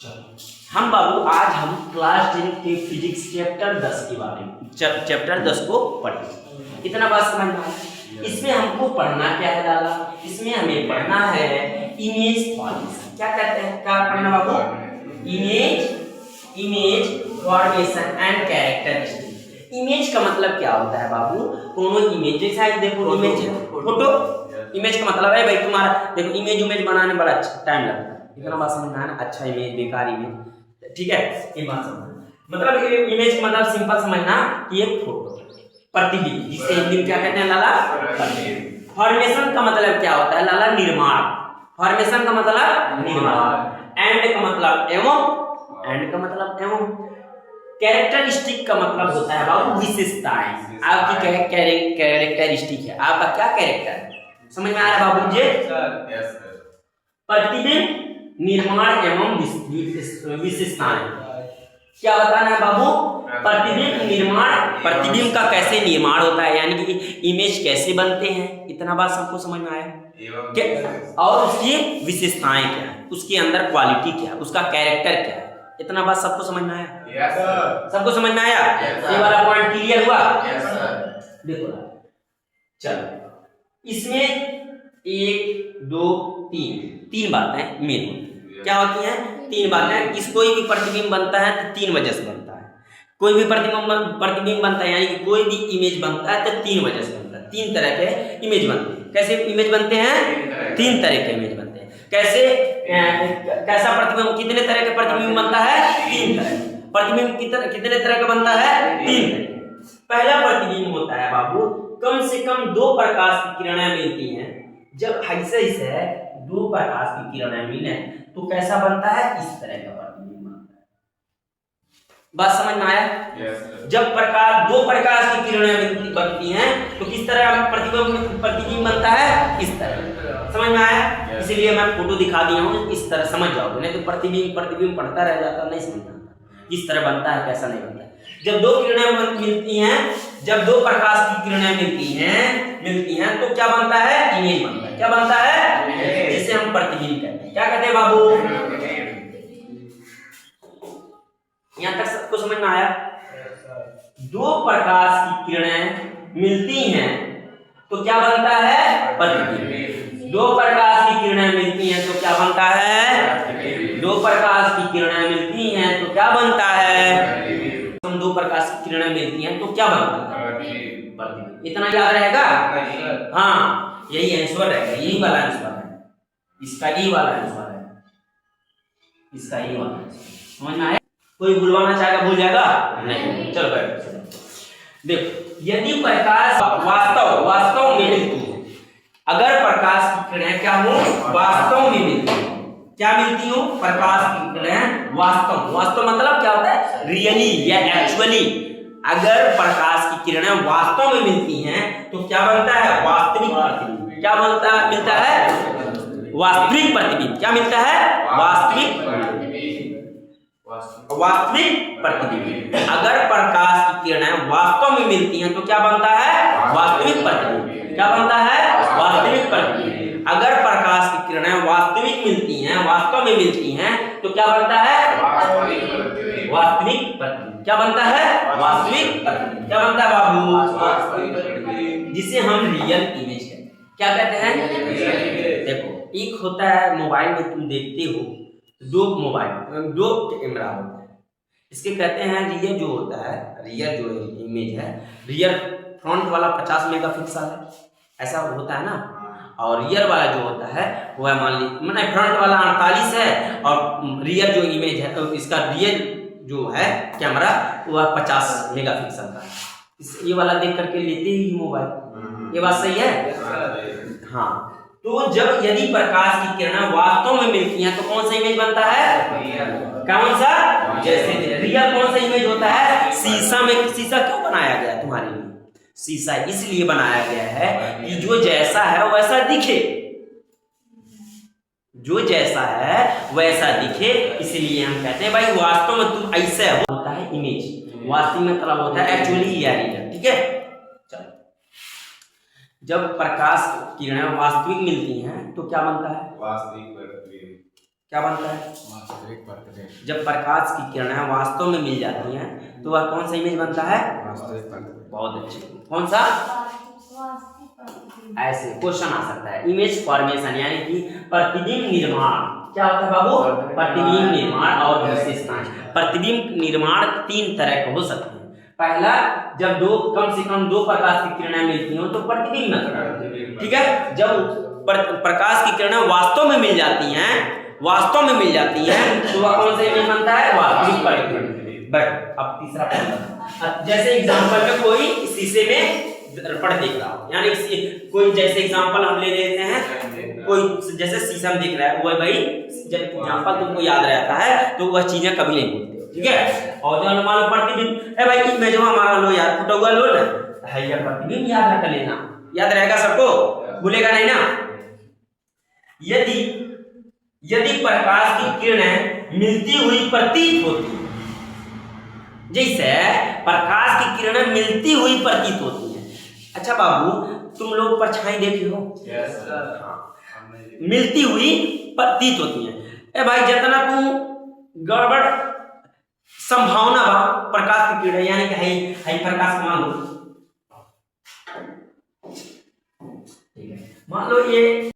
हम बाबू आज हम क्लास 10 के फिजिक्स चैप्टर 10 के बारे में चैप्टर 10 को पढ़ेंगे। इतना बात समझ में आया। इसमें हमको पढ़ना क्या है लाला? इसमें हमें पढ़ना है इमेज फॉर्मेशन। क्या कहते हैं, क्या पढ़ना बाबू? Image formation and characteristic. Image का मतलब क्या होता है बाबू? कोनो इमेज, जैसा देखो इमेज है फोटो। इमेज का मतलब है भाई तुम्हारा देखो इमेज बनाने बड़ा अच्छा टाइम लगता है। इतना बात समझ में आया ना? अच्छा इमेज, बेकार इमेज, ठीक है, ये बात समझना। मतलब इमेज का मतलब सिंपल समझना कि एक फोटो, प्रतिबिंब, जिसे हिंदी में क्या कहते हैं लाला? प्रतिबिंब। फॉर्मेशन का मतलब क्या होता है लाला? निर्माण। फॉर्मेशन का मतलब निर्माण। एंड का मतलब एवं। एंड का मतलब एवं। कैरेक्टरिस्टिक का मतलब होता है बाबू विशेषताएं। आपकी कैरेक्टरिस्टिक है, आपका क्या कैरेक्टर है, समझ में आ रहा है बाबू जी? प्रतिबिंब, निर्माण एवं विशेषताएं। क्या बताना है बाबू? प्रतिबिंब, निर्माण। प्रतिबिंब का कैसे निर्माण होता है, यानी कि इमेज कैसे बनते हैं, इतना बात सबको समझ में आया? और उसकी विशेषताएं क्या है, उसके अंदर क्वालिटी क्या है, उसका कैरेक्टर क्या है, इतना बात सबको समझ में आया? Yes sir. सबको समझ में आया? ये वाला पॉइंट क्लियर हुआ? Yes sir. देखो चलो, इसमें 1 2 3 बातें मेन होती हैं। क्या होती हैं? 3 बातें। इस कोई भी प्रतिबिंब बनता है तो 3 वजह से बनता है। कोई भी प्रतिबिंब बनता है, यानी कि कोई भी इमेज बनता है तो 3 वजह से बनता है। 3 तरह के इमेज बनते हैं। कैसे इमेज बनते हैं? 3 तरह के इमेज बनते हैं। कैसे? कैसा प्रतिबिंब, कितने तरह के प्रतिबिंब बनता है? 3 तरह। प्रतिबिंब कितने तरह का बनता है? 3 तरह। पहला प्रतिबिंब होता है बाबू, कम से कम 2 प्रकाश की किरणें मिलती हैं। जब ऐसे 2 प्रकाश की किरणें मिले तो कैसा बनता है? इस तरह का प्रतिबिंब बनता है। बात समझ में आया? जब 2 प्रकाश की किरणें बनती हैं तो किस तरह प्रतिबिंब बनता है? इस तरह। समझ में आया? इसलिए मैं फोटो दिखा दिया हूं, इस तरह समझ जाओगे, नहीं तो प्रतिबिंब पढ़ता रह जाता, नहीं समझ आता किस तरह बनता है, कैसा नहीं बनता है। जब 2 किरणें मिलती हैं, जब 2 प्रकाश की किरणें मिलती हैं तो क्या बनता है? इमेज बनता है। क्या बनता है? जिसे हम प्रतिबिंब कहते हैं। क्या कहते हैं बाबू? यहां तक सबको समझ में आया? 2 प्रकाश की किरणें मिलती हैं तो क्या बनता है? प्रतिबिंब। 2 प्रकाश की किरणें मिलती हैं तो क्या बनता है? 2 प्रकाश की किरणें मिलती हैं तो क्या बनता है? 2 प्रकाश की किरणें मिलती हैं तो क्या बनता है? प्रतिबिंब। इतना याद रहेगा? हाँ, यही आंसर रहेगा, यही वाला आंसर है इसका, यही वाला आंसर है इसका, यही वाला आंसर। समझ में आया? कोई भूलवाना चाहेगा भूल जाएगा? नहीं। चलो बैठ देखो, यदि प्रकाश वास्तव में मिलती है, अगर प्रकाश की किरणें क्या हो? वास्तव में मिलती है। क्या मिलती हो? प्रकाश की किरणें वास्तव मतलब क्या होता है? रियली या एक्चुअली। अगर प्रकाश की किरणें वास्तव में मिलती हैं तो क्या बनता है? वास्तविक प्रतिबिंब। क्या मिलता है? वास्तविक प्रतिबिंब। क्या मिलता है? वास्तविक प्रतिबिंब। अगर प्रकाश की किरणें वास्तव में मिलती हैं तो क्या बनता है? वास्तविक प्रतिबिंब। क्या बनता है? वास्तविक प्रतिबिंब। अगर प्रकाश की किरणें वास्तव में मिलती हैं तो क्या बनता है? वास्तविक प्रतिबिंब। क्या बनता है? वास्तविक प्रतिबिंब। क्या बनता है बाबू? जिसे हम रियल इमेज कहते हैं। क्या कहते हैं? देखो, एक होता है मोबाइल में तुम देखते हो 2 कैमरा होता है, इसके कहते हैं रियर जो होता है, रियर जो इमेज है, रियर फ्रंट वाला 50 मेगापिक्सल है, ऐसा होता है ना। और रियर वाला जो होता है वह मान लीजिए मैंने फ्रंट वाला 48 है और रियर जो इमेज है इसका रियर जो है कैमरा वह 50 मेगापिक्सल का है। ये वाला देख करके लेते ही मोबाइल। ये बात सही है? हाँ। तो जब यदि प्रकाश की किरणें वास्तव में मिलती हैं तो कौन सा इमेज बनता है? कौन सा? जैसे रियल कौन सा इमेज होता है? शीशा में। शीशा क्यों बनाया गया तुम्हारे लिए? शीशा इसलिए बनाया गया है कि जो जैसा है वैसा दिखे, जो जैसा है वैसा दिखे। इसलिए हम कहते हैं भाई वास्तव में तू ऐसा होता है इमेज। वास्तव में मतलब होता है एक्चुअली या रियल। ठीक है, चलो। जब प्रकाश किरणें वास्तविक मिलती हैं तो क्या बनता है? वास्तविक प्रतिबिंब। क्या बनता है? वास्तविक प्रतिबिंब। जब प्रकाश की किरणें वास्तव में मिल जाती हैं तो वह कौन सा इमेज बनता है? वास्तविक प्रतिबिंब। बहुत अच्छे। कौन सा? ऐसे क्वेश्चन आ सकता है, इमेज फॉर्मेशन यानी कि प्रतिबिंब निर्माण। क्या होता है बाबू? प्रतिबिंब निर्माण और विशेषताएं। प्रतिबिंब निर्माण तीन तरह के हो सकते हैं। पहला, जब कम से कम दो प्रकाश की किरणें मिलती हो तो प्रतिबिंब में, ठीक है। जब प्रकाश की किरणें वास्तव में मिल जाती हैं, तो वह कौन सा इमेज बनता है? वास्तविक प्रतिबिंब। बट अब तीसरा पॉइंट, जैसे एग्जांपल में कोई शीशे में दर्पण देख रहा हो, यानी कोई जैसे एग्जांपल हम ले लेते हैं, कोई जैसे शीशा में देख रहा है, वो भाई जब एग्जांपल तुमको याद रहता है तो वह चीजें कभी नहीं भूलते, ठीक है। और जो मान लो प्रतिबिंब, ए भाई इमेज में हमारा लो यार, फुटा हुआ लो ना, है ये प्रतिबिंब याद रख लेना, याद रहेगा सबको, भूलेगा नहीं ना। यदि प्रकाश की किरणें मिलती हुई प्रतीत होती, जैसे प्रकाश की किरणें मिलती हुई प्रतीत होती हैं। अच्छा बाबू, तुम लोग परछाई देखे हो? Yes sir. मिलती हुई प्रतीत होती हैं। ए भाई, जितना तू गड़बड़ संभावना बा प्रकाश की किरणें, यानी कि है प्रकाश मान लो, ठीक है, मान लो ये